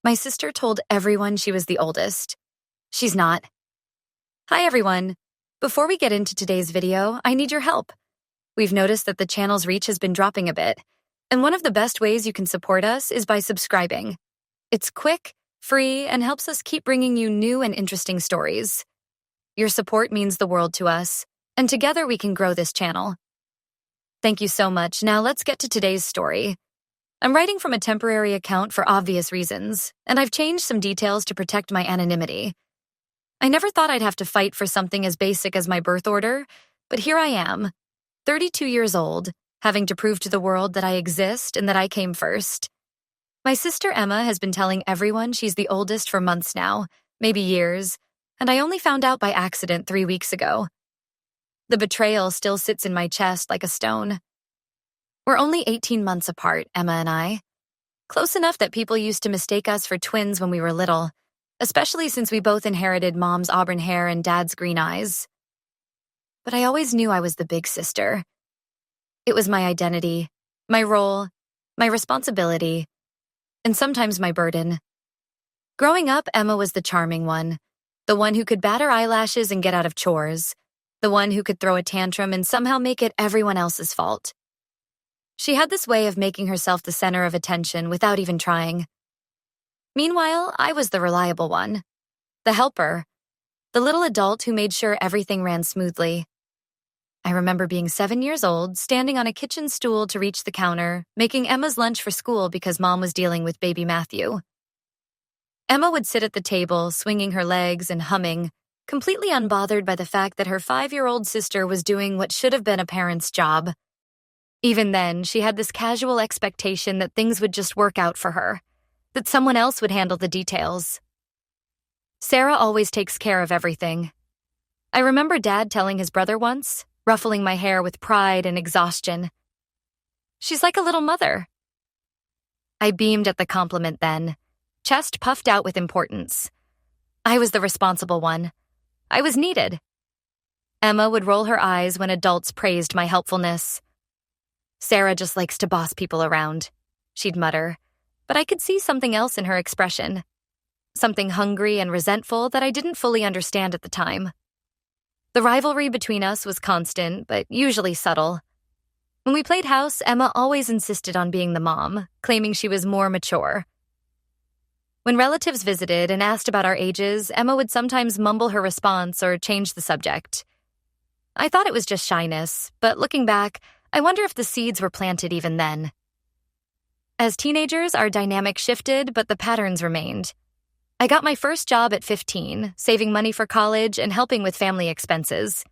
My sister told everyone she was the oldest. She's not. Hi everyone. Before we get into today's video, I need your help. We've noticed that the channel's reach has been dropping a bit, and one of the best ways you can support us is by subscribing. It's quick, free, and helps us keep bringing you new and interesting stories. Your support means the world to us, and together we can grow this channel. Thank you so much. Now let's get to today's story. I'm writing from a temporary account for obvious reasons, and I've changed some details to protect my anonymity. I never thought I'd have to fight for something as basic as my birth order, but here I am, 32 years old, having to prove to the world that I exist and that I came first. My sister Emma has been telling everyone she's the oldest for months now, maybe years, and I only found out by accident 3 weeks ago. The betrayal still sits in my chest like a stone. We're only 18 months apart, Emma and I. Close enough that people used to mistake us for twins when we were little, especially since we both inherited Mom's auburn hair and Dad's green eyes. But I always knew I was the big sister. It was my identity, my role, my responsibility, and sometimes my burden. Growing up, Emma was the charming one, the one who could bat her eyelashes and get out of chores, the one who could throw a tantrum and somehow make it everyone else's fault. She had this way of making herself the center of attention without even trying. Meanwhile, I was the reliable one, the helper, the little adult who made sure everything ran smoothly. I remember being 7 years old, standing on a kitchen stool to reach the counter, making Emma's lunch for school because Mom was dealing with baby Matthew. Emma would sit at the table, swinging her legs and humming, completely unbothered by the fact that her 5-year-old sister was doing what should have been a parent's job. Even then, she had this casual expectation that things would just work out for her, that someone else would handle the details. Sarah always takes care of everything. I remember Dad telling his brother once, ruffling my hair with pride and exhaustion. She's like a little mother. I beamed at the compliment then, chest puffed out with importance. I was the responsible one. I was needed. Emma would roll her eyes when adults praised my helpfulness. Sarah just likes to boss people around, she'd mutter, but I could see something else in her expression. Something hungry and resentful that I didn't fully understand at the time. The rivalry between us was constant, but usually subtle. When we played house, Emma always insisted on being the mom, claiming she was more mature. When relatives visited and asked about our ages, Emma would sometimes mumble her response or change the subject. I thought it was just shyness, but looking back, I wonder if the seeds were planted even then. As teenagers, our dynamic shifted, but the patterns remained. I got my first job at 15, saving money for college and helping with family expenses.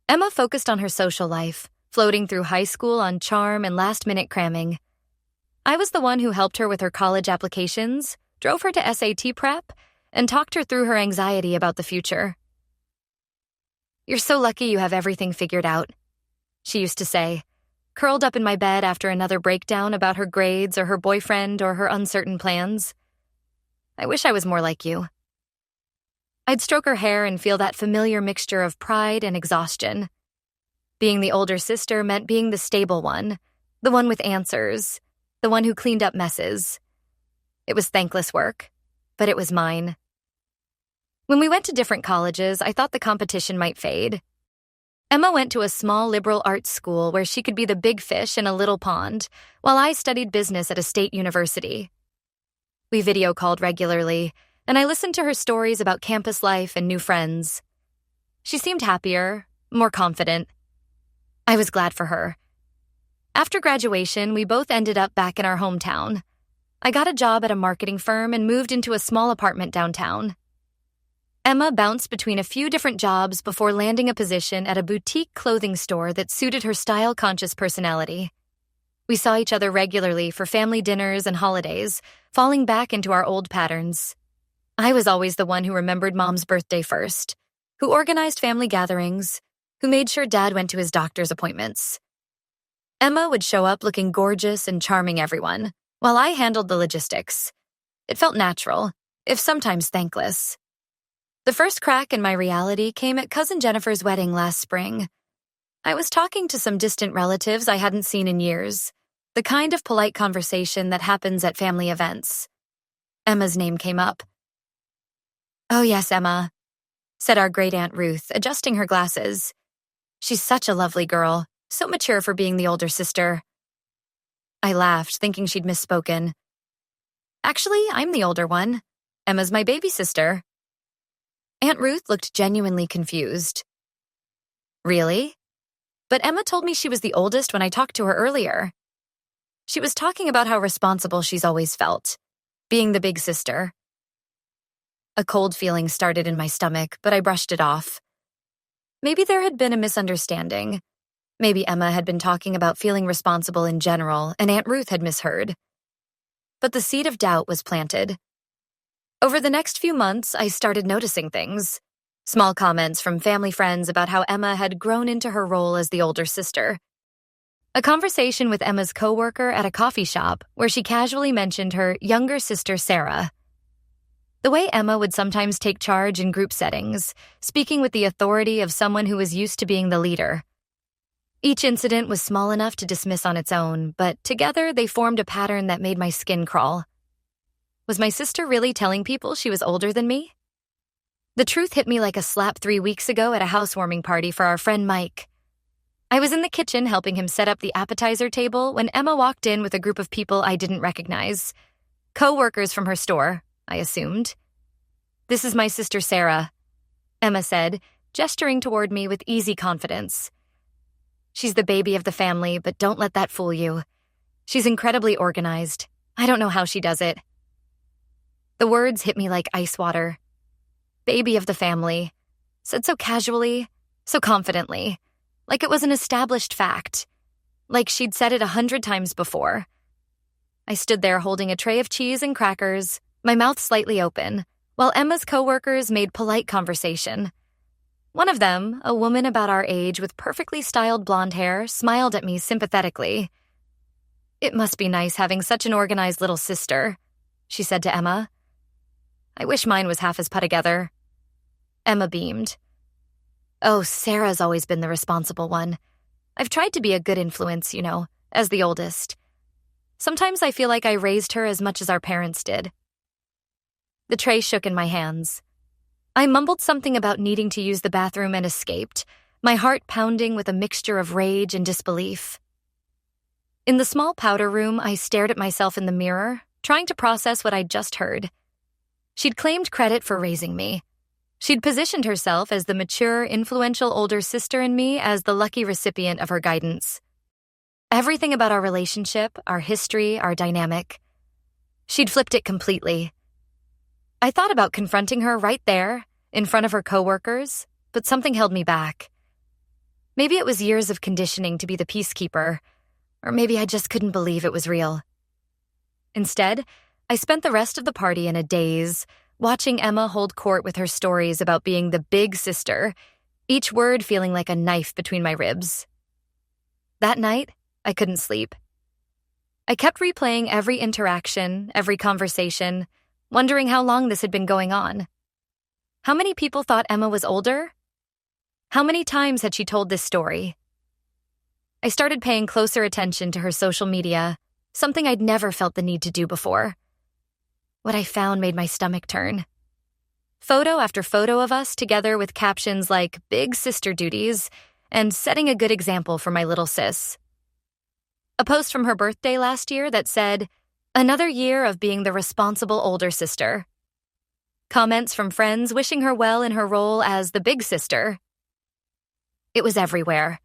Emma focused on her social life, floating through high school on charm and last-minute cramming. I was the one who helped her with her college applications, drove her to SAT prep, and talked her through her anxiety about the future. "You're so lucky you have everything figured out," she used to say, curled up in my bed after another breakdown about her grades or her boyfriend or her uncertain plans. I wish I was more like you. I'd stroke her hair and feel that familiar mixture of pride and exhaustion. Being the older sister meant being the stable one, the one with answers, the one who cleaned up messes. It was thankless work, but it was mine. When we went to different colleges, I thought the competition might fade. Emma went to a small liberal arts school where she could be the big fish in a little pond, while I studied business at a state university. We video called regularly, and I listened to her stories about campus life and new friends. She seemed happier, more confident. I was glad for her. After graduation, we both ended up back in our hometown. I got a job at a marketing firm and moved into a small apartment downtown. Emma bounced between a few different jobs before landing a position at a boutique clothing store that suited her style-conscious personality. We saw each other regularly for family dinners and holidays, falling back into our old patterns. I was always the one who remembered Mom's birthday first, who organized family gatherings, who made sure Dad went to his doctor's appointments. Emma would show up looking gorgeous and charming everyone, while I handled the logistics. It felt natural, if sometimes thankless. The first crack in my reality came at Cousin Jennifer's wedding last spring. I was talking to some distant relatives I hadn't seen in years, the kind of polite conversation that happens at family events. Emma's name came up. "Oh yes, Emma," said our great Aunt Ruth, adjusting her glasses. "She's such a lovely girl, so mature for being the older sister." I laughed, thinking she'd misspoken. "Actually, I'm the older one. Emma's my baby sister." Aunt Ruth looked genuinely confused. "Really? But Emma told me she was the oldest when I talked to her earlier." She was talking about how responsible she's always felt, being the big sister. A cold feeling started in my stomach, but I brushed it off. Maybe there had been a misunderstanding. Maybe Emma had been talking about feeling responsible in general, and Aunt Ruth had misheard. But the seed of doubt was planted. Over the next few months, I started noticing things. Small comments from family friends about how Emma had grown into her role as the older sister. A conversation with Emma's coworker at a coffee shop where she casually mentioned her younger sister, Sarah. The way Emma would sometimes take charge in group settings, speaking with the authority of someone who was used to being the leader. Each incident was small enough to dismiss on its own, but together they formed a pattern that made my skin crawl. Was my sister really telling people she was older than me? The truth hit me like a slap 3 weeks ago at a housewarming party for our friend Mike. I was in the kitchen helping him set up the appetizer table when Emma walked in with a group of people I didn't recognize. Co-workers from her store, I assumed. "This is my sister Sarah," Emma said, gesturing toward me with easy confidence. "She's the baby of the family, but don't let that fool you. She's incredibly organized. I don't know how she does it." The words hit me like ice water. Baby of the family, said so casually, so confidently, like it was an established fact, like she'd said it 100 times before. I stood there holding a tray of cheese and crackers, my mouth slightly open, while Emma's coworkers made polite conversation. One of them, a woman about our age with perfectly styled blonde hair, smiled at me sympathetically. "It must be nice having such an organized little sister," she said to Emma. "I wish mine was half as put together." Emma beamed. "Oh, Sarah's always been the responsible one. I've tried to be a good influence, as the oldest. Sometimes I feel like I raised her as much as our parents did." The tray shook in my hands. I mumbled something about needing to use the bathroom and escaped, my heart pounding with a mixture of rage and disbelief. In the small powder room, I stared at myself in the mirror, trying to process what I'd just heard. She'd claimed credit for raising me. She'd positioned herself as the mature, influential older sister and me as the lucky recipient of her guidance. Everything about our relationship, our history, our dynamic. She'd flipped it completely. I thought about confronting her right there, in front of her coworkers, but something held me back. Maybe it was years of conditioning to be the peacekeeper, or maybe I just couldn't believe it was real. Instead, I spent the rest of the party in a daze, watching Emma hold court with her stories about being the big sister, each word feeling like a knife between my ribs. That night, I couldn't sleep. I kept replaying every interaction, every conversation, wondering how long this had been going on. How many people thought Emma was older? How many times had she told this story? I started paying closer attention to her social media, something I'd never felt the need to do before. What I found made my stomach turn. Photo after photo of us together with captions like "big sister duties" and "setting a good example for my little sis." A post from her birthday last year that said, "Another year of being the responsible older sister." Comments from friends wishing her well in her role as the big sister. It was everywhere.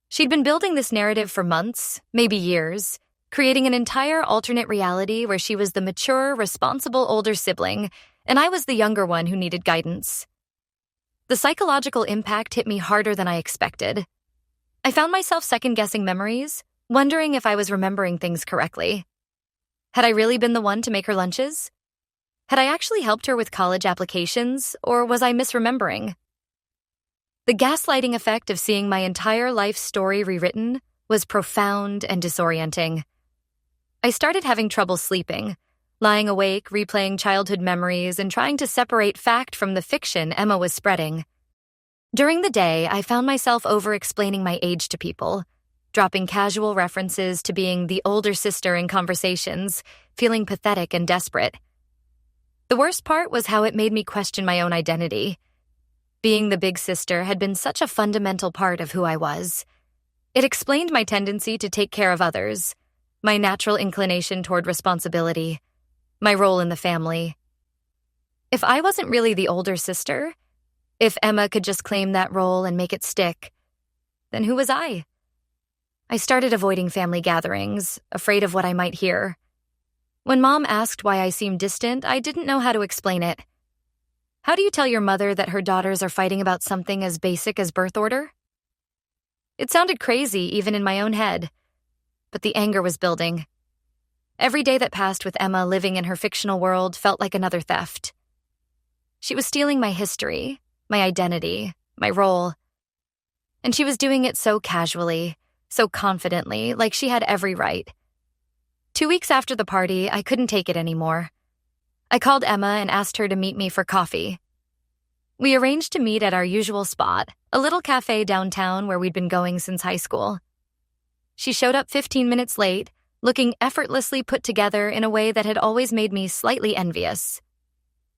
She'd been building this narrative for months, maybe years, creating an entire alternate reality where she was the mature, responsible older sibling, and I was the younger one who needed guidance. The psychological impact hit me harder than I expected. I found myself second-guessing memories, wondering if I was remembering things correctly. Had I really been the one to make her lunches? Had I actually helped her with college applications, or was I misremembering? The gaslighting effect of seeing my entire life story rewritten was profound and disorienting. I started having trouble sleeping, lying awake, replaying childhood memories, and trying to separate fact from the fiction Emma was spreading. During the day, I found myself over-explaining my age to people, dropping casual references to being the older sister in conversations, feeling pathetic and desperate. worst part was how it made me question my own identity. Being the big sister had been such a fundamental part of who I was. It explained my tendency to take care of others, my natural inclination toward responsibility, my role in the family. If I wasn't really the older sister, if Emma could just claim that role and make it stick, then who was I? I started avoiding family gatherings, afraid of what I might hear. When Mom asked why I seemed distant, I didn't know how to explain it. How do you tell your mother that her daughters are fighting about something as basic as birth order? It sounded crazy, even in my own head. But the anger was building. Every day that passed with Emma living in her fictional world felt like another theft. She was stealing my history, my identity, my role. And she was doing it so casually, so confidently, like she had every right. 2 weeks after the party, I couldn't take it anymore. I called Emma and asked her to meet me for coffee. We arranged to meet at our usual spot, a little cafe downtown where we'd been going since high school. She showed up 15 minutes late, looking effortlessly put together in a way that had always made me slightly envious.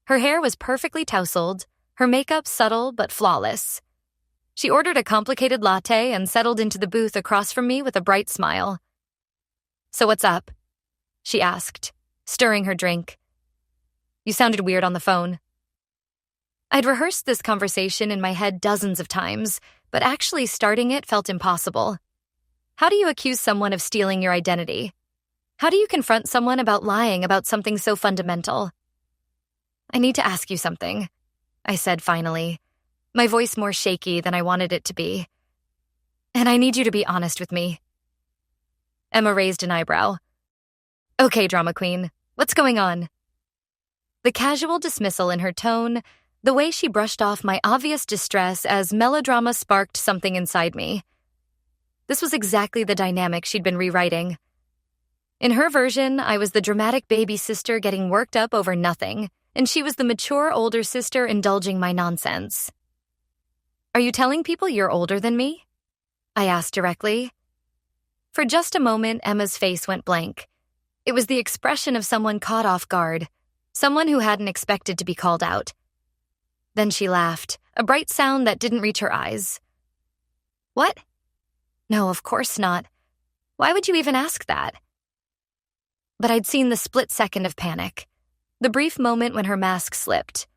Her hair was perfectly tousled, her makeup subtle but flawless. She ordered a complicated latte and settled into the booth across from me with a bright smile. "So what's up?" she asked, stirring her drink. "You sounded weird on the phone." I'd rehearsed this conversation in my head dozens of times, but actually starting it felt impossible. How do you accuse someone of stealing your identity? How do you confront someone about lying about something so fundamental? "I need to ask you something," I said finally, my voice more shaky than I wanted it to be. "And I need you to be honest with me." Emma raised an eyebrow. "Okay, drama queen, what's going on?" The casual dismissal in her tone, the way she brushed off my obvious distress as melodrama sparked something inside me. This was exactly the dynamic she'd been rewriting. In her version, I was the dramatic baby sister getting worked up over nothing, and she was the mature older sister indulging my nonsense. "Are you telling people you're older than me?" I asked directly. For just a moment, Emma's face went blank. It was the expression of someone caught off guard, someone who hadn't expected to be called out. Then she laughed, a bright sound that didn't reach her eyes. "What? No, of course not. Why would you even ask that?" But I'd seen the split second of panic, the brief moment when her mask slipped.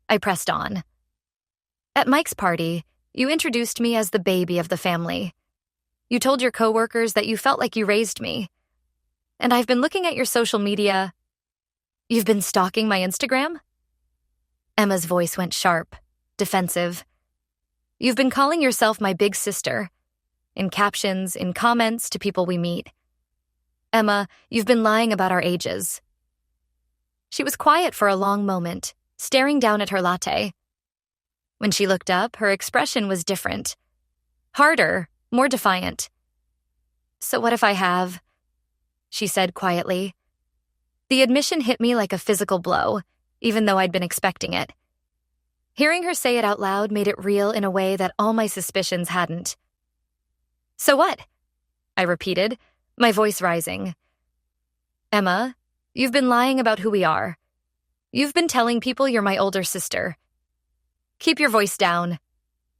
I pressed on. "At Mike's party, you introduced me as the baby of the family. You told your coworkers that you felt like you raised me. And I've been looking at your social media. You've been stalking my Instagram?" Emma's voice went sharp, defensive. "You've been calling yourself my big sister, in captions, in comments to people we meet. Emma, you've been lying about our ages." She was quiet for a long moment, staring down at her latte. When she looked up, her expression was different. Harder, more defiant. "So what if I have?" she said quietly. The admission hit me like a physical blow, even though I'd been expecting it. Hearing her say it out loud made it real in a way that all my suspicions hadn't. "So what?" I repeated, my voice rising. "Emma, you've been lying about who we are. You've been telling people you're my older sister." "Keep your voice down,"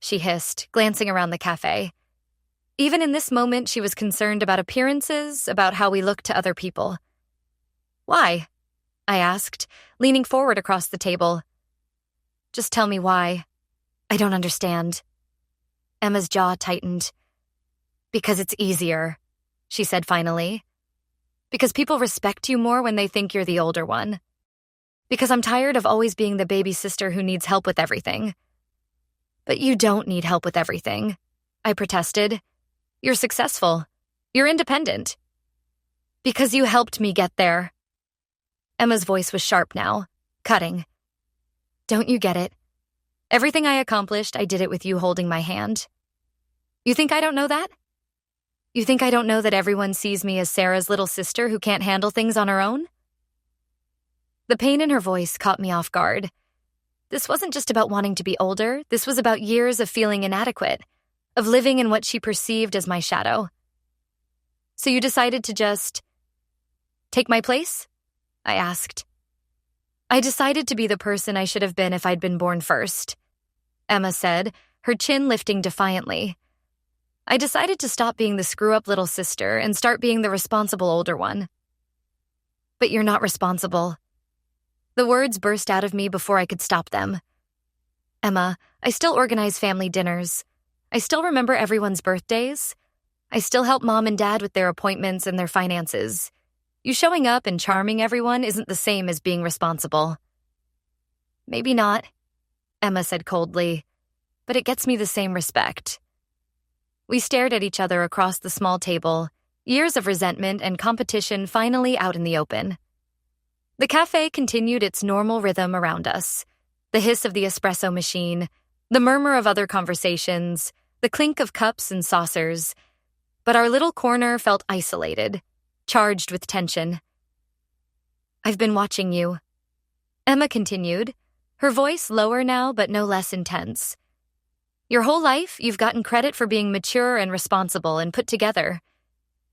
she hissed, glancing around the cafe. Even in this moment, she was concerned about appearances, about how we looked to other people. "Why?" I asked, leaning forward across the table. "Just tell me why. I don't understand." Emma's jaw tightened. "Because it's easier," she said finally. "Because people respect you more when they think you're the older one. Because I'm tired of always being the baby sister who needs help with everything." "But you don't need help with everything," I protested. "You're successful. You're independent." "Because you helped me get there." Emma's voice was sharp now, cutting. "Don't you get it? Everything I accomplished, I did it with you holding my hand. You think I don't know that? You think I don't know that everyone sees me as Sarah's little sister who can't handle things on her own?" The pain in her voice caught me off guard. This wasn't just about wanting to be older. This was about years of feeling inadequate, of living in what she perceived as my shadow. "So you decided to just take my place?" I asked. I decided to be the person I should have been if I'd been born first, Emma said, her chin lifting defiantly. I decided to stop being the screw-up little sister and start being the responsible older one. But you're not responsible. The words burst out of me before I could stop them. Emma, I still organize family dinners. I still remember everyone's birthdays. I still help Mom and Dad with their appointments and their finances. You showing up and charming everyone isn't the same as being responsible. Maybe not, Emma said coldly, but it gets me the same respect. We stared at each other across the small table, years of resentment and competition finally out in the open. The cafe continued its normal rhythm around us. The hiss of the espresso machine, the murmur of other conversations, the clink of cups and saucers. But our little corner felt isolated, charged with tension. I've been watching you, Emma continued, her voice lower now but no less intense. Your whole life, you've gotten credit for being mature and responsible and put together.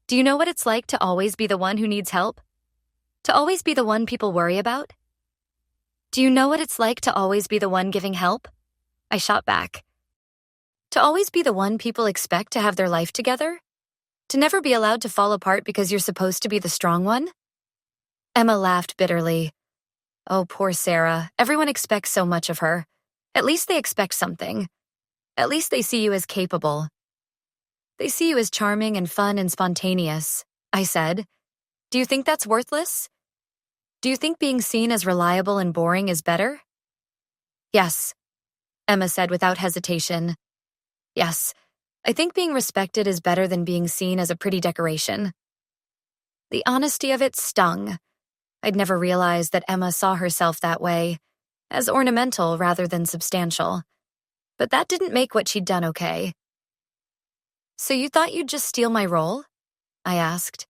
Do you know what it's like to always be the one who needs help? To always be the one people worry about? Do you know what it's like to always be the one giving help? I shot back. To always be the one people expect to have their life together? To never be allowed to fall apart because you're supposed to be the strong one? Emma laughed bitterly. Oh, poor Sarah. Everyone expects so much of her. At least they expect something. At least they see you as capable. They see you as charming and fun and spontaneous, I said. Do you think that's worthless? Do you think being seen as reliable and boring is better? Yes, Emma said without hesitation. Yes, I think being respected is better than being seen as a pretty decoration. The honesty of it stung. I'd never realized that Emma saw herself that way, as ornamental rather than substantial. But that didn't make what she'd done okay. So you thought you'd just steal my role? I asked.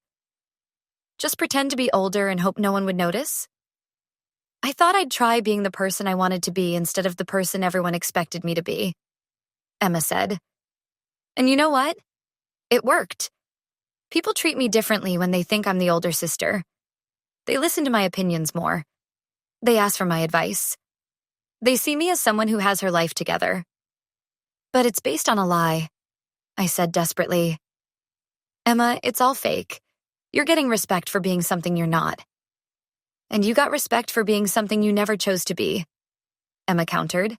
Just pretend to be older and hope no one would notice? I thought I'd try being the person I wanted to be instead of the person everyone expected me to be, Emma said. And you know what? It worked. People treat me differently when they think I'm the older sister. They listen to my opinions more. They ask for my advice. They see me as someone who has her life together. But it's based on a lie, I said desperately. Emma, it's all fake. You're getting respect for being something you're not. And you got respect for being something you never chose to be, Emma countered.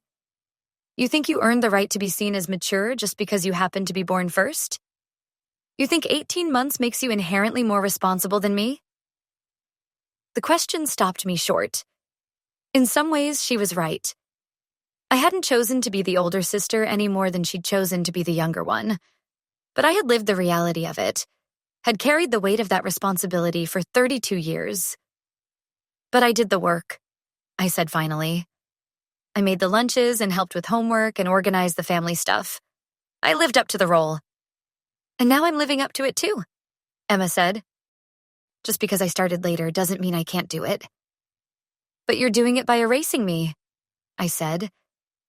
You think you earned the right to be seen as mature just because you happened to be born first? You think 18 months makes you inherently more responsible than me? The question stopped me short. In some ways, she was right. I hadn't chosen to be the older sister any more than she'd chosen to be the younger one. But I had lived the reality of it, had carried the weight of that responsibility for 32 years. But I did the work, I said finally. I made the lunches and helped with homework and organized the family stuff. I lived up to the role. And now I'm living up to it too, Emma said. Just because I started later doesn't mean I can't do it. But you're doing it by erasing me, I said.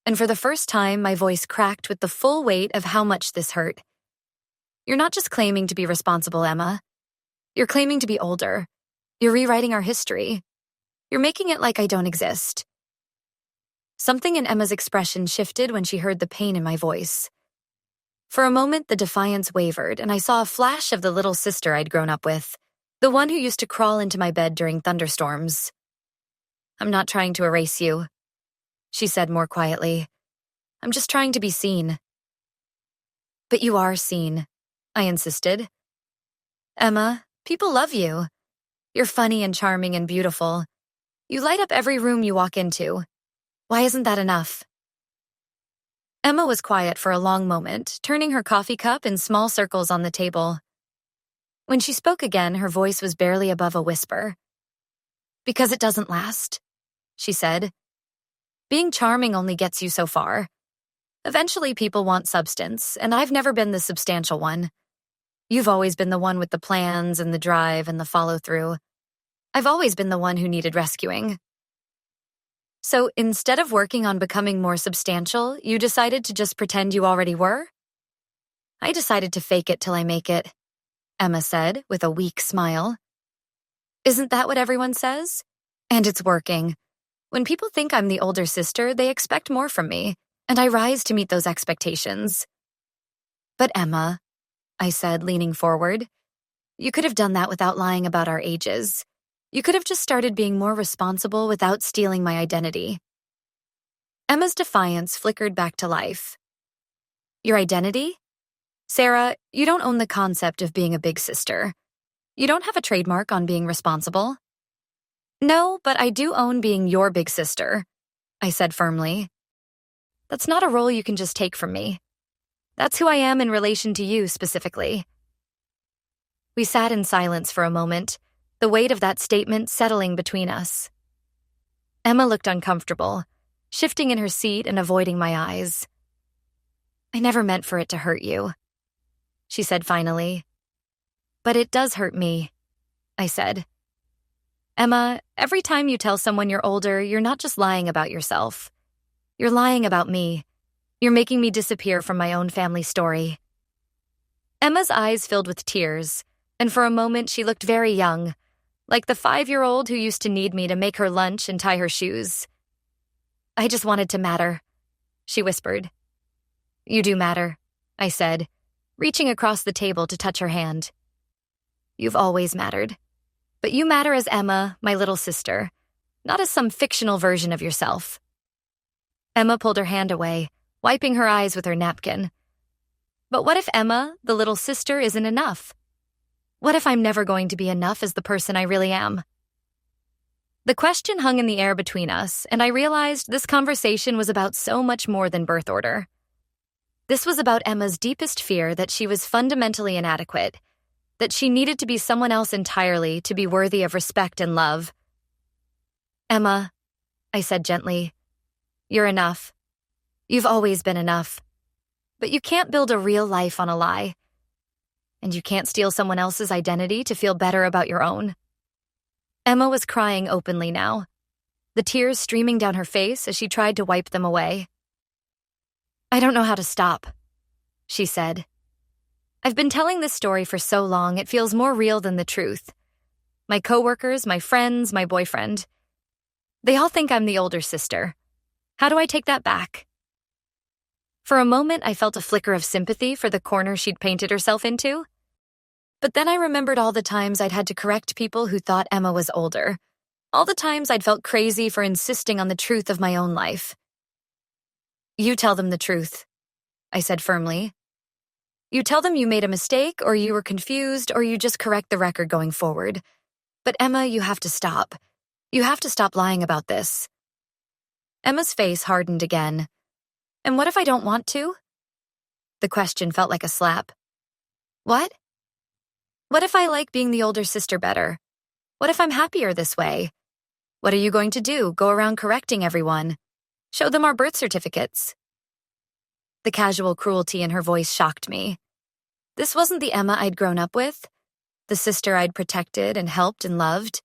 And for the first time, my voice cracked with the full weight of how much this hurt. You're not just claiming to be responsible, Emma. You're claiming to be older. You're rewriting our history. You're making it like I don't exist. Something in Emma's expression shifted when she heard the pain in my voice. For a moment, the defiance wavered, and I saw a flash of the little sister I'd grown up with, the one who used to crawl into my bed during thunderstorms. I'm not trying to erase you, she said more quietly. I'm just trying to be seen. But you are seen, I insisted. Emma, people love you. You're funny and charming and beautiful. You light up every room you walk into. Why isn't that enough? Emma was quiet for a long moment, turning her coffee cup in small circles on the table. When she spoke again, her voice was barely above a whisper. Because it doesn't last, she said. Being charming only gets you so far. Eventually people want substance, and I've never been the substantial one. You've always been the one with the plans and the drive and the follow-through. I've always been the one who needed rescuing. So instead of working on becoming more substantial, you decided to just pretend you already were? I decided to fake it till I make it, Emma said with a weak smile. Isn't that what everyone says? And it's working. When people think I'm the older sister, they expect more from me, and I rise to meet those expectations. But Emma, I said, leaning forward, you could have done that without lying about our ages. You could have just started being more responsible without stealing my identity. Emma's defiance flickered back to life. Your identity? Sarah, you don't own the concept of being a big sister. You don't have a trademark on being responsible. No, but I do own being your big sister, I said firmly. That's not a role you can just take from me. That's who I am in relation to you specifically. We sat in silence for a moment, the weight of that statement settling between us. Emma looked uncomfortable, shifting in her seat and avoiding my eyes. I never meant for it to hurt you, she said finally. But it does hurt me, I said. Emma, every time you tell someone you're older, you're not just lying about yourself. You're lying about me. You're making me disappear from my own family story. Emma's eyes filled with tears, and for a moment she looked very young, like the 5-year-old who used to need me to make her lunch and tie her shoes. I just wanted to matter, she whispered. You do matter, I said, reaching across the table to touch her hand. You've always mattered. But you matter as Emma, my little sister, not as some fictional version of yourself. Emma pulled her hand away, wiping her eyes with her napkin. But what if Emma, the little sister, isn't enough? What if I'm never going to be enough as the person I really am? The question hung in the air between us, and I realized this conversation was about so much more than birth order. This was about Emma's deepest fear that she was fundamentally inadequate, that she needed to be someone else entirely to be worthy of respect and love. Emma, I said gently, you're enough. You've always been enough. But you can't build a real life on a lie. And you can't steal someone else's identity to feel better about your own. Emma was crying openly now, the tears streaming down her face as she tried to wipe them away. I don't know how to stop, she said. I've been telling this story for so long it feels more real than the truth. My coworkers, my friends, my boyfriend. They all think I'm the older sister. How do I take that back? For a moment, I felt a flicker of sympathy for the corner she'd painted herself into. But then I remembered all the times I'd had to correct people who thought Emma was older. All the times I'd felt crazy for insisting on the truth of my own life. You tell them the truth, I said firmly. You tell them you made a mistake, or you were confused, or you just correct the record going forward. But Emma, you have to stop. You have to stop lying about this. Emma's face hardened again. And what if I don't want to? The question felt like a slap. What? What if I like being the older sister better? What if I'm happier this way? What are you going to do? Go around correcting everyone? Show them our birth certificates? The casual cruelty in her voice shocked me. This wasn't the Emma I'd grown up with, the sister I'd protected and helped and loved.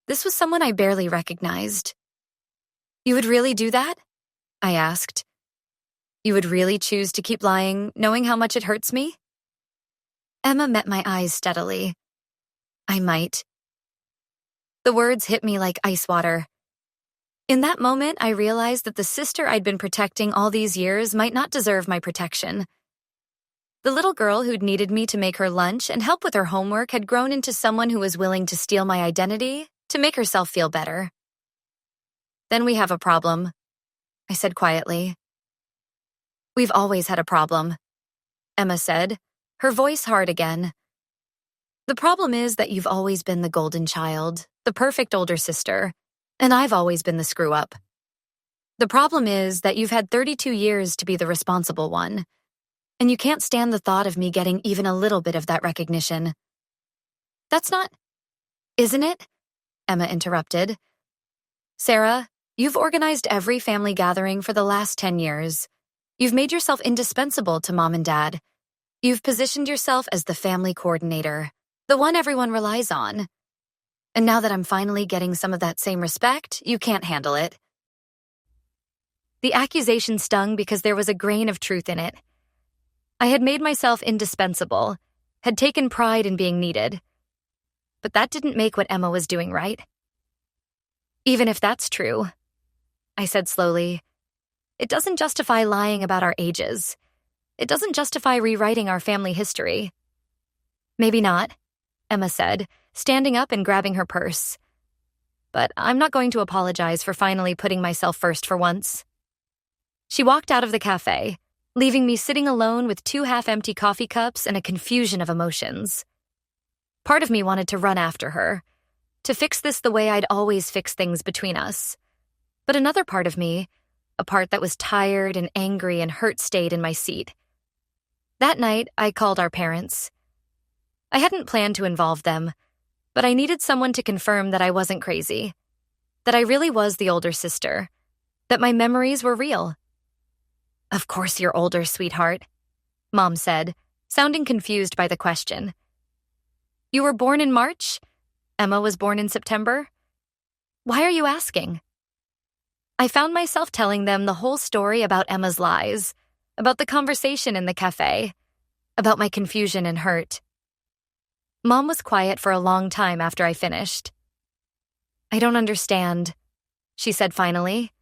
This was someone I barely recognized. You would really do that? I asked. You would really choose to keep lying, knowing how much it hurts me? Emma met my eyes steadily. I might. The words hit me like ice water. In that moment, I realized that the sister I'd been protecting all these years might not deserve my protection. The little girl who'd needed me to make her lunch and help with her homework had grown into someone who was willing to steal my identity to make herself feel better. Then we have a problem, I said quietly. We've always had a problem, Emma said, her voice hard again. The problem is that you've always been the golden child, the perfect older sister, and I've always been the screw-up. The problem is that you've had 32 years to be the responsible one, and you can't stand the thought of me getting even a little bit of that recognition. That's not... Isn't it? Emma interrupted. Sarah, you've organized every family gathering for the last 10 years. You've made yourself indispensable to Mom and Dad. You've positioned yourself as the family coordinator, the one everyone relies on. And now that I'm finally getting some of that same respect, you can't handle it. The accusation stung because there was a grain of truth in it. I had made myself indispensable, had taken pride in being needed. But that didn't make what Emma was doing right. Even if that's true, I said slowly, it doesn't justify lying about our ages. It doesn't justify rewriting our family history. Maybe not, Emma said, standing up and grabbing her purse. But I'm not going to apologize for finally putting myself first for once. She walked out of the cafe, leaving me sitting alone with 2 half-empty coffee cups and a confusion of emotions. Part of me wanted to run after her, to fix this the way I'd always fix things between us. But another part of me, a part that was tired and angry and hurt, stayed in my seat. That night, I called our parents. I hadn't planned to involve them, but I needed someone to confirm that I wasn't crazy, that I really was the older sister, that my memories were real. Of course you're older, sweetheart, Mom said, sounding confused by the question. You were born in March? Emma was born in September? Why are you asking? I found myself telling them the whole story about Emma's lies, about the conversation in the cafe, about my confusion and hurt. Mom was quiet for a long time after I finished. I don't understand, she said finally.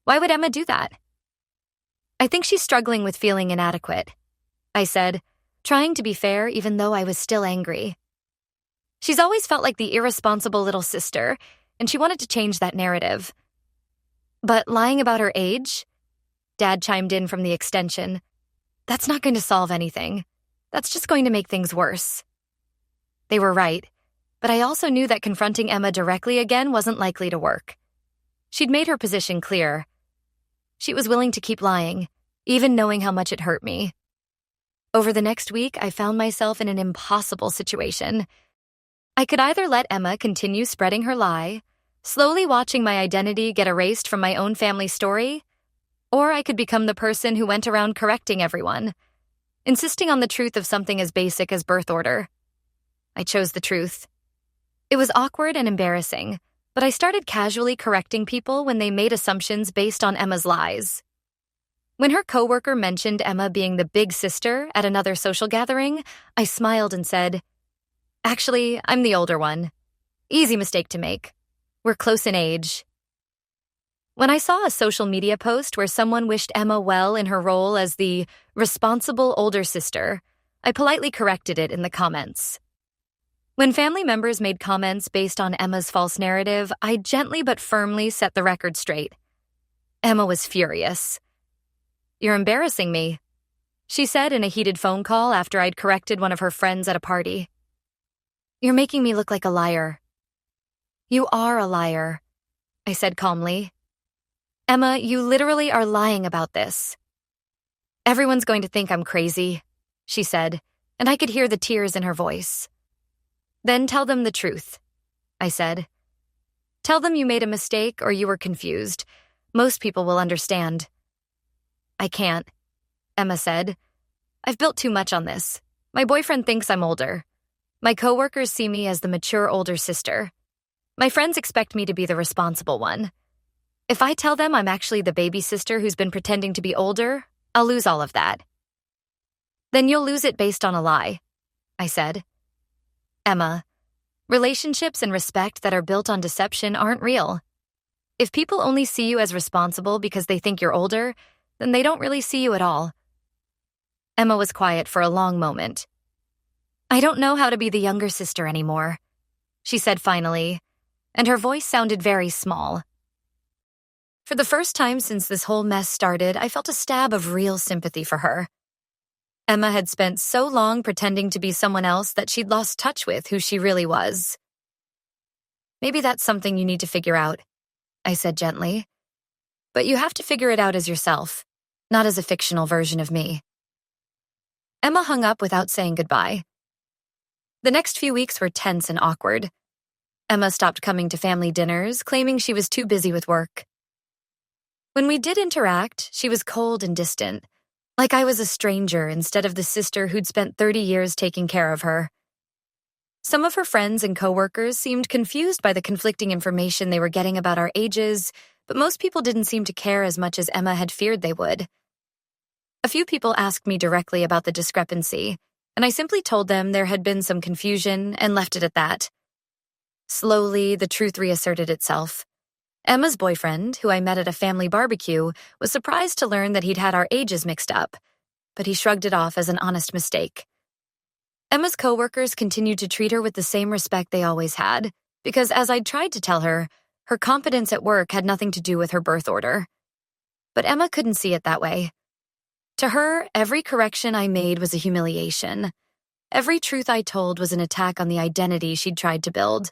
Why would Emma do that? I think she's struggling with feeling inadequate, I said, trying to be fair even though I was still angry. She's always felt like the irresponsible little sister, and she wanted to change that narrative. But lying about her age? Dad chimed in from the extension. That's not going to solve anything. That's just going to make things worse. They were right, but I also knew that confronting Emma directly again wasn't likely to work. She'd made her position clear. She was willing to keep lying, even knowing how much it hurt me. Over the next week, I found myself in an impossible situation. I could either let Emma continue spreading her lie, slowly watching my identity get erased from my own family story, or I could become the person who went around correcting everyone, insisting on the truth of something as basic as birth order. I chose the truth. It was awkward and embarrassing, but I started casually correcting people when they made assumptions based on Emma's lies. When her coworker mentioned Emma being the big sister at another social gathering, I smiled and said, Actually, I'm the older one. Easy mistake to make. We're close in age. When I saw a social media post where someone wished Emma well in her role as the responsible older sister, I politely corrected it in the comments. When family members made comments based on Emma's false narrative, I gently but firmly set the record straight. Emma was furious. You're embarrassing me, she said in a heated phone call after I'd corrected one of her friends at a party. You're making me look like a liar. You are a liar, I said calmly. Emma, you literally are lying about this. Everyone's going to think I'm crazy, she said, and I could hear the tears in her voice. Then tell them the truth, I said. Tell them you made a mistake or you were confused. Most people will understand. I can't, Emma said. I've built too much on this. My boyfriend thinks I'm older. My coworkers see me as the mature older sister. My friends expect me to be the responsible one. If I tell them I'm actually the baby sister who's been pretending to be older, I'll lose all of that. Then you'll lose it based on a lie, I said. Emma, relationships and respect that are built on deception aren't real. If people only see you as responsible because they think you're older, then they don't really see you at all. Emma was quiet for a long moment. I don't know how to be the younger sister anymore, she said finally, and her voice sounded very small. For the first time since this whole mess started, I felt a stab of real sympathy for her. Emma had spent so long pretending to be someone else that she'd lost touch with who she really was. Maybe that's something you need to figure out, I said gently. But you have to figure it out as yourself, not as a fictional version of me. Emma hung up without saying goodbye. The next few weeks were tense and awkward. Emma stopped coming to family dinners, claiming she was too busy with work. When we did interact, she was cold and distant, like I was a stranger instead of the sister who'd spent 30 years taking care of her. Some of her friends and coworkers seemed confused by the conflicting information they were getting about our ages, but most people didn't seem to care as much as Emma had feared they would. A few people asked me directly about the discrepancy, and I simply told them there had been some confusion and left it at that. Slowly, the truth reasserted itself. Emma's boyfriend, who I met at a family barbecue, was surprised to learn that he'd had our ages mixed up, but he shrugged it off as an honest mistake. Emma's coworkers continued to treat her with the same respect they always had, because as I'd tried to tell her, her competence at work had nothing to do with her birth order. But Emma couldn't see it that way. To her, every correction I made was a humiliation. Every truth I told was an attack on the identity she'd tried to build.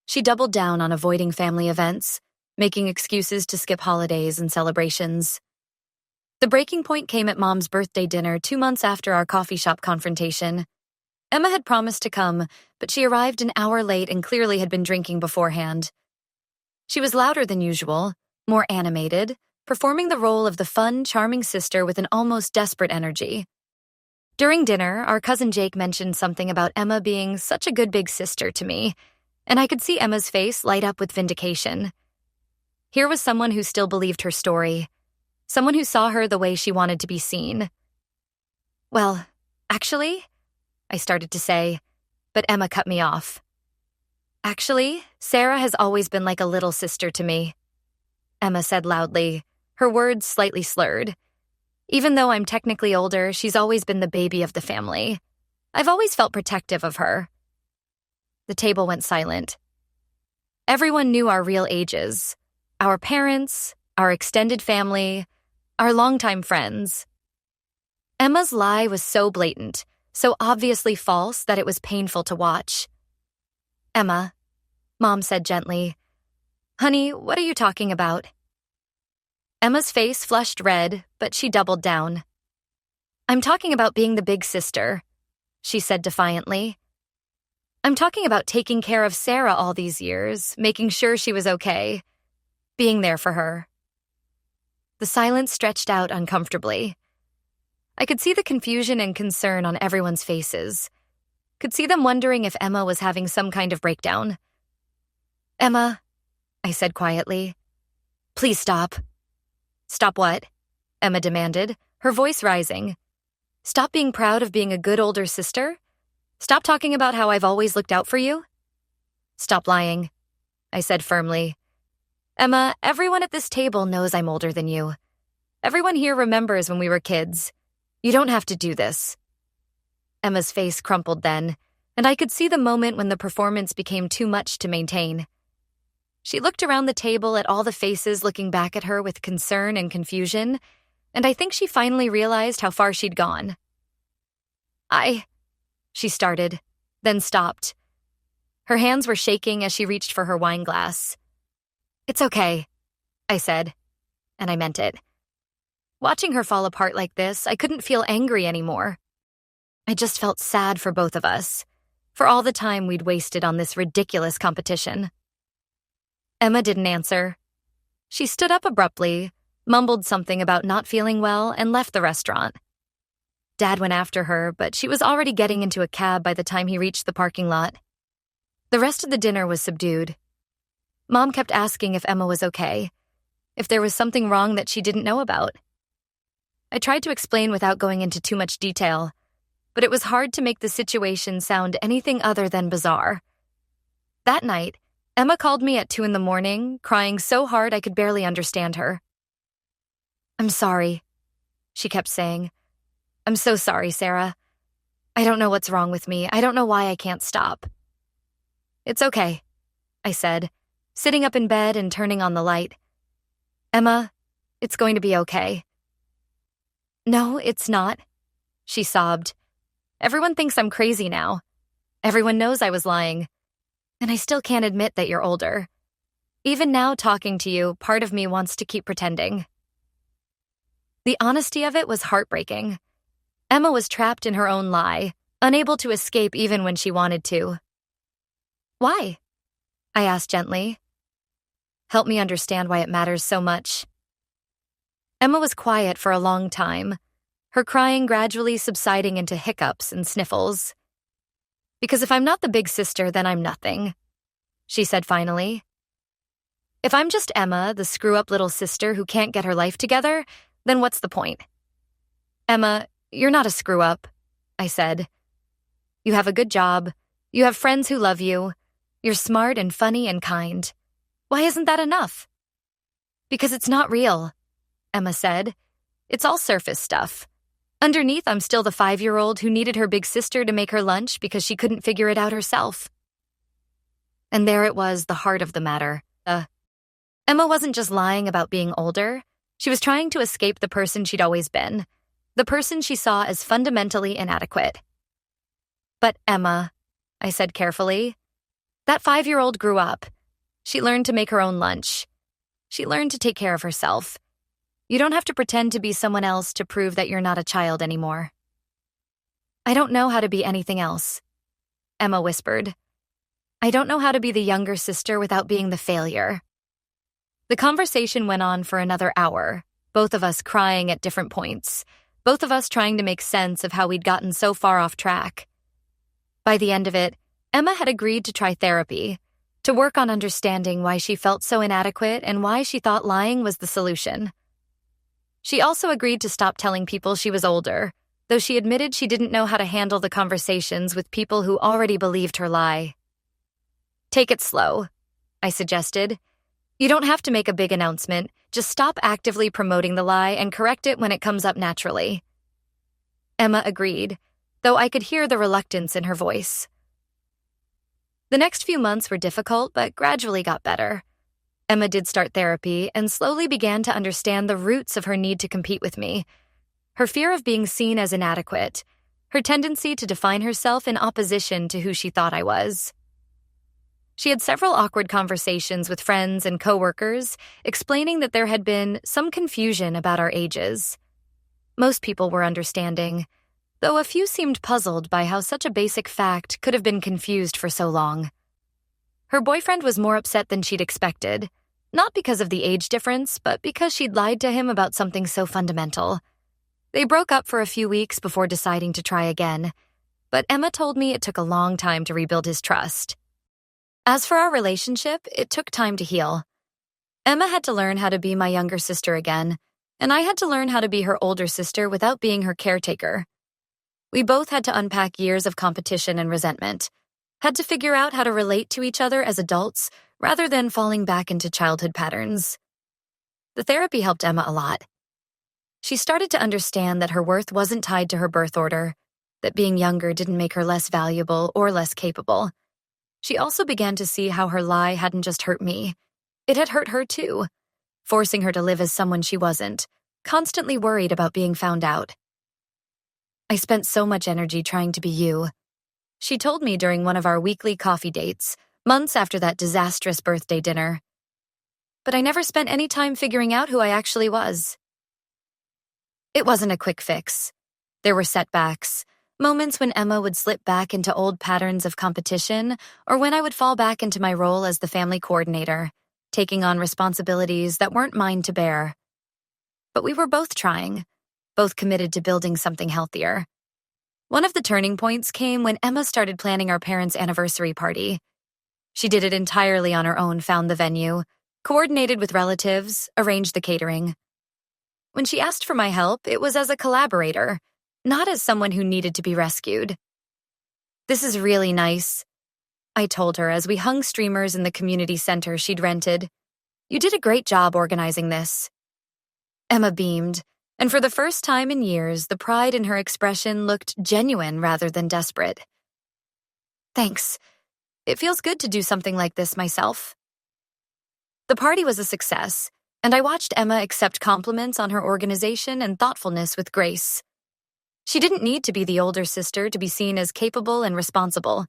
She doubled down on avoiding family events, making excuses to skip holidays and celebrations. The breaking point came at Mom's birthday dinner 2 months after our coffee shop confrontation. Emma had promised to come, but she arrived an hour late and clearly had been drinking beforehand. She was louder than usual, more animated, performing the role of the fun, charming sister with an almost desperate energy. During dinner, our cousin Jake mentioned something about Emma being such a good big sister to me, and I could see Emma's face light up with vindication. Here was someone who still believed her story, someone who saw her the way she wanted to be seen. "Well, actually," I started to say, but Emma cut me off. "Actually, Sarah has always been like a little sister to me," Emma said loudly, her words slightly slurred. "Even though I'm technically older, she's always been the baby of the family. I've always felt protective of her." The table went silent. Everyone knew our real ages, our parents, our extended family, our longtime friends. Emma's lie was so blatant, so obviously false that it was painful to watch. "Emma," Mom said gently, "Honey, what are you talking about?" Emma's face flushed red, but she doubled down. "I'm talking about being the big sister," she said defiantly. "I'm talking about taking care of Sarah all these years, making sure she was okay, being there for her." The silence stretched out uncomfortably. I could see the confusion and concern on everyone's faces. Could see them wondering if Emma was having some kind of breakdown. "Emma," I said quietly, "please stop." "Stop what?" Emma demanded, her voice rising. "Stop being proud of being a good older sister? Stop talking about how I've always looked out for you?" "Stop lying," I said firmly. "Emma, everyone at this table knows I'm older than you. Everyone here remembers when we were kids. You don't have to do this." Emma's face crumpled then, and I could see the moment when the performance became too much to maintain. She looked around the table at all the faces looking back at her with concern and confusion, and I think she finally realized how far she'd gone. She started, then stopped. Her hands were shaking as she reached for her wine glass. "It's okay," I said, and I meant it. Watching her fall apart like this, I couldn't feel angry anymore. I just felt sad for both of us, for all the time we'd wasted on this ridiculous competition. Emma didn't answer. She stood up abruptly, mumbled something about not feeling well, and left the restaurant. Dad went after her, but she was already getting into a cab by the time he reached the parking lot. The rest of the dinner was subdued. Mom kept asking if Emma was okay, if there was something wrong that she didn't know about. I tried to explain without going into too much detail, but it was hard to make the situation sound anything other than bizarre. That night, Emma called me at 2 a.m, crying so hard I could barely understand her. "I'm sorry," she kept saying. "I'm so sorry, Sarah. I don't know what's wrong with me. I don't know why I can't stop." "It's okay," I said, sitting up in bed and turning on the light. "Emma, it's going to be okay." "No, it's not," she sobbed. "Everyone thinks I'm crazy now. Everyone knows I was lying. And I still can't admit that you're older. Even now, talking to you, part of me wants to keep pretending." The honesty of it was heartbreaking. Emma was trapped in her own lie, unable to escape even when she wanted to. "Why?" I asked gently. "Help me understand why it matters so much." Emma was quiet for a long time, her crying gradually subsiding into hiccups and sniffles. "Because if I'm not the big sister, then I'm nothing," she said finally. "If I'm just Emma, the screw-up little sister who can't get her life together, then what's the point?" "Emma, you're not a screw-up," I said. "You have a good job. You have friends who love you. You're smart and funny and kind. Why isn't that enough? Because it's not real, Emma said. It's all surface stuff. Underneath, I'm still the 5-year-old who needed her big sister to make her lunch because she couldn't figure it out herself. And there it was, the heart of the matter. Emma wasn't just lying about being older. She was trying to escape the person she'd always been, the person she saw as fundamentally inadequate. But Emma, I said carefully, that 5-year-old grew up. She learned to make her own lunch. She learned to take care of herself. You don't have to pretend to be someone else to prove that you're not a child anymore. I don't know how to be anything else, Emma whispered. I don't know how to be the younger sister without being the failure. The conversation went on for another hour, both of us crying at different points, both of us trying to make sense of how we'd gotten so far off track. By the end of it, Emma had agreed to try therapy, to work on understanding why she felt so inadequate and why she thought lying was the solution. She also agreed to stop telling people she was older, though she admitted she didn't know how to handle the conversations with people who already believed her lie. Take it slow, I suggested. You don't have to make a big announcement. Just stop actively promoting the lie and correct it when it comes up naturally. Emma agreed, though I could hear the reluctance in her voice. The next few months were difficult, but gradually got better. Emma did start therapy and slowly began to understand the roots of her need to compete with me, her fear of being seen as inadequate, her tendency to define herself in opposition to who she thought I was. She had several awkward conversations with friends and coworkers, explaining that there had been some confusion about our ages. Most people were understanding, though a few seemed puzzled by how such a basic fact could have been confused for so long. Her boyfriend was more upset than she'd expected, not because of the age difference, but because she'd lied to him about something so fundamental. They broke up for a few weeks before deciding to try again, but Emma told me it took a long time to rebuild his trust. As for our relationship, it took time to heal. Emma had to learn how to be my younger sister again, and I had to learn how to be her older sister without being her caretaker. We both had to unpack years of competition and resentment, had to figure out how to relate to each other as adults rather than falling back into childhood patterns. The therapy helped Emma a lot. She started to understand that her worth wasn't tied to her birth order, that being younger didn't make her less valuable or less capable. She also began to see how her lie hadn't just hurt me. It had hurt her too, forcing her to live as someone she wasn't, constantly worried about being found out. I spent so much energy trying to be you, she told me during one of our weekly coffee dates, months after that disastrous birthday dinner. But I never spent any time figuring out who I actually was. It wasn't a quick fix. There were setbacks, moments when Emma would slip back into old patterns of competition, or when I would fall back into my role as the family coordinator, taking on responsibilities that weren't mine to bear. But we were both trying, both committed to building something healthier. One of the turning points came when Emma started planning our parents' anniversary party. She did it entirely on her own, found the venue, coordinated with relatives, arranged the catering. When she asked for my help, it was as a collaborator, not as someone who needed to be rescued. This is really nice, I told her as we hung streamers in the community center she'd rented. You did a great job organizing this. Emma beamed, and for the first time in years, the pride in her expression looked genuine rather than desperate. Thanks. It feels good to do something like this myself. The party was a success, and I watched Emma accept compliments on her organization and thoughtfulness with grace. She didn't need to be the older sister to be seen as capable and responsible.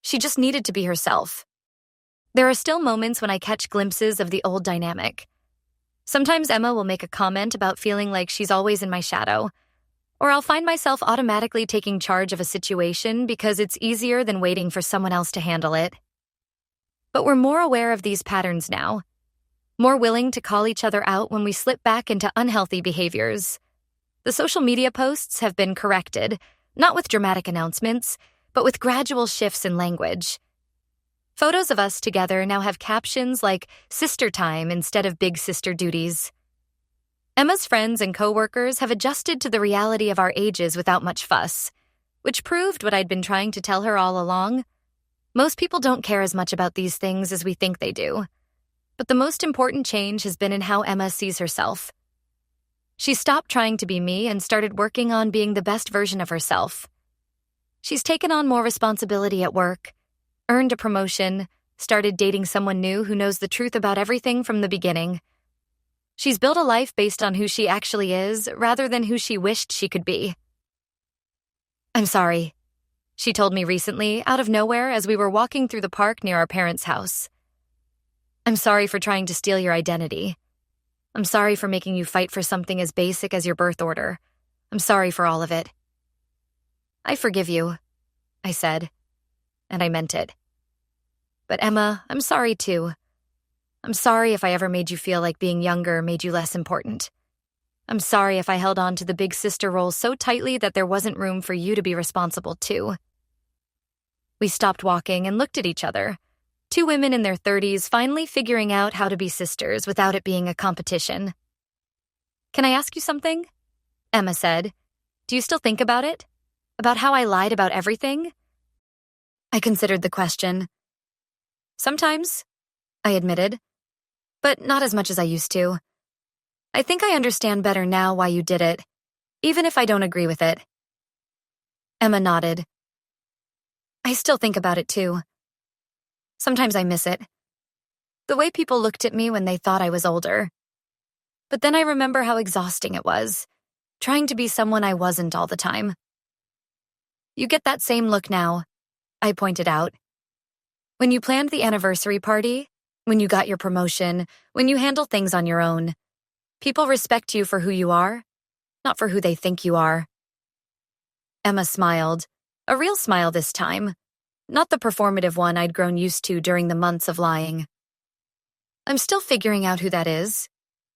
She just needed to be herself. There are still moments when I catch glimpses of the old dynamic. Sometimes Emma will make a comment about feeling like she's always in my shadow, or I'll find myself automatically taking charge of a situation because it's easier than waiting for someone else to handle it. But we're more aware of these patterns now, more willing to call each other out when we slip back into unhealthy behaviors. The social media posts have been corrected, not with dramatic announcements, but with gradual shifts in language. Photos of us together now have captions like sister time instead of big sister duties. Emma's friends and coworkers have adjusted to the reality of our ages without much fuss, which proved what I'd been trying to tell her all along. Most people don't care as much about these things as we think they do. But the most important change has been in how Emma sees herself. She stopped trying to be me and started working on being the best version of herself. She's taken on more responsibility at work, earned a promotion, started dating someone new who knows the truth about everything from the beginning. She's built a life based on who she actually is rather than who she wished she could be. "I'm sorry," she told me recently, out of nowhere as we were walking through the park near our parents' house. "I'm sorry for trying to steal your identity. I'm sorry for making you fight for something as basic as your birth order. I'm sorry for all of it." "I forgive you," I said, and I meant it. "But Emma, I'm sorry too. I'm sorry if I ever made you feel like being younger made you less important. I'm sorry if I held on to the big sister role so tightly that there wasn't room for you to be responsible too." We stopped walking and looked at each other, two women in their 30s finally figuring out how to be sisters without it being a competition. "Can I ask you something?" Emma said. "Do you still think about it? About how I lied about everything?" I considered the question. "Sometimes," I admitted, "but not as much as I used to. I think I understand better now why you did it, even if I don't agree with it." Emma nodded. "I still think about it too. Sometimes I miss it. The way people looked at me when they thought I was older. But then I remember how exhausting it was, trying to be someone I wasn't all the time." "You get that same look now," I pointed out. "When you planned the anniversary party, when you got your promotion, when you handle things on your own, people respect you for who you are, not for who they think you are." Emma smiled, a real smile this time, not the performative one I'd grown used to during the months of lying. "I'm still figuring out who that is,"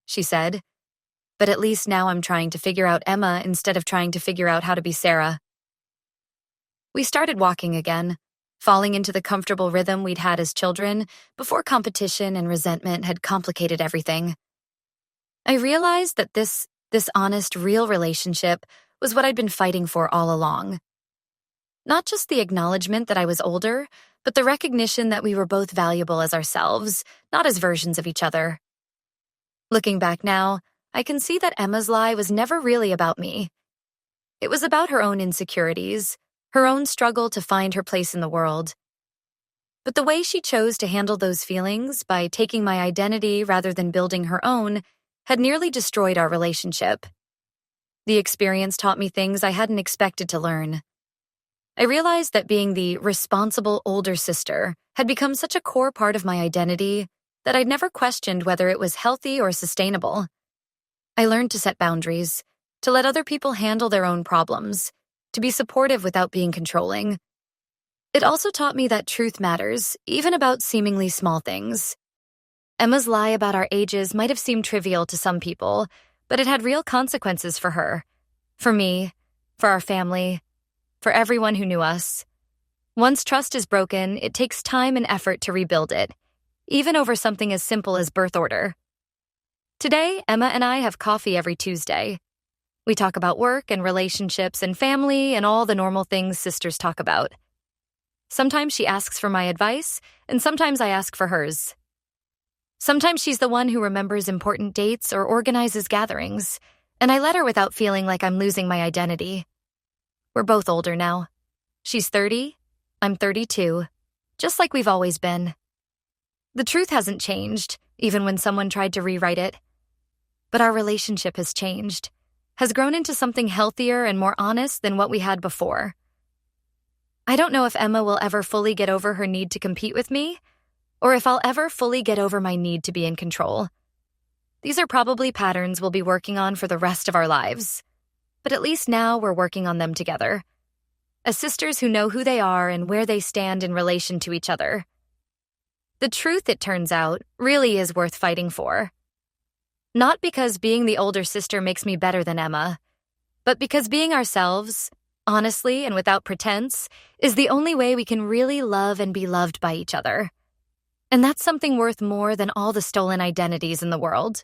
she said, "but at least now I'm trying to figure out Emma instead of trying to figure out how to be Sarah." We started walking again, falling into the comfortable rhythm we'd had as children before competition and resentment had complicated everything. I realized that this honest, real relationship was what I'd been fighting for all along. Not just the acknowledgement that I was older, but the recognition that we were both valuable as ourselves, not as versions of each other. Looking back now, I can see that Emma's lie was never really about me. It was about her own insecurities, her own struggle to find her place in the world. But the way she chose to handle those feelings by taking my identity rather than building her own had nearly destroyed our relationship. The experience taught me things I hadn't expected to learn. I realized that being the responsible older sister had become such a core part of my identity that I'd never questioned whether it was healthy or sustainable. I learned to set boundaries, to let other people handle their own problems, to be supportive without being controlling. It also taught me that truth matters, even about seemingly small things. Emma's lie about our ages might have seemed trivial to some people, but it had real consequences for her, for me, for our family, for everyone who knew us. Once trust is broken, it takes time and effort to rebuild it, even over something as simple as birth order. Today, Emma and I have coffee every Tuesday. We talk about work and relationships and family and all the normal things sisters talk about. Sometimes she asks for my advice, and sometimes I ask for hers. Sometimes she's the one who remembers important dates or organizes gatherings, and I let her without feeling like I'm losing my identity. We're both older now. She's 30, I'm 32, just like we've always been. The truth hasn't changed, even when someone tried to rewrite it. But our relationship has changed, has grown into something healthier and more honest than what we had before. I don't know if Emma will ever fully get over her need to compete with me, or if I'll ever fully get over my need to be in control. These are probably patterns we'll be working on for the rest of our lives. But at least now we're working on them together, as sisters who know who they are and where they stand in relation to each other. The truth, it turns out, really is worth fighting for. Not because being the older sister makes me better than Emma, but because being ourselves, honestly and without pretense, is the only way we can really love and be loved by each other. And that's something worth more than all the stolen identities in the world.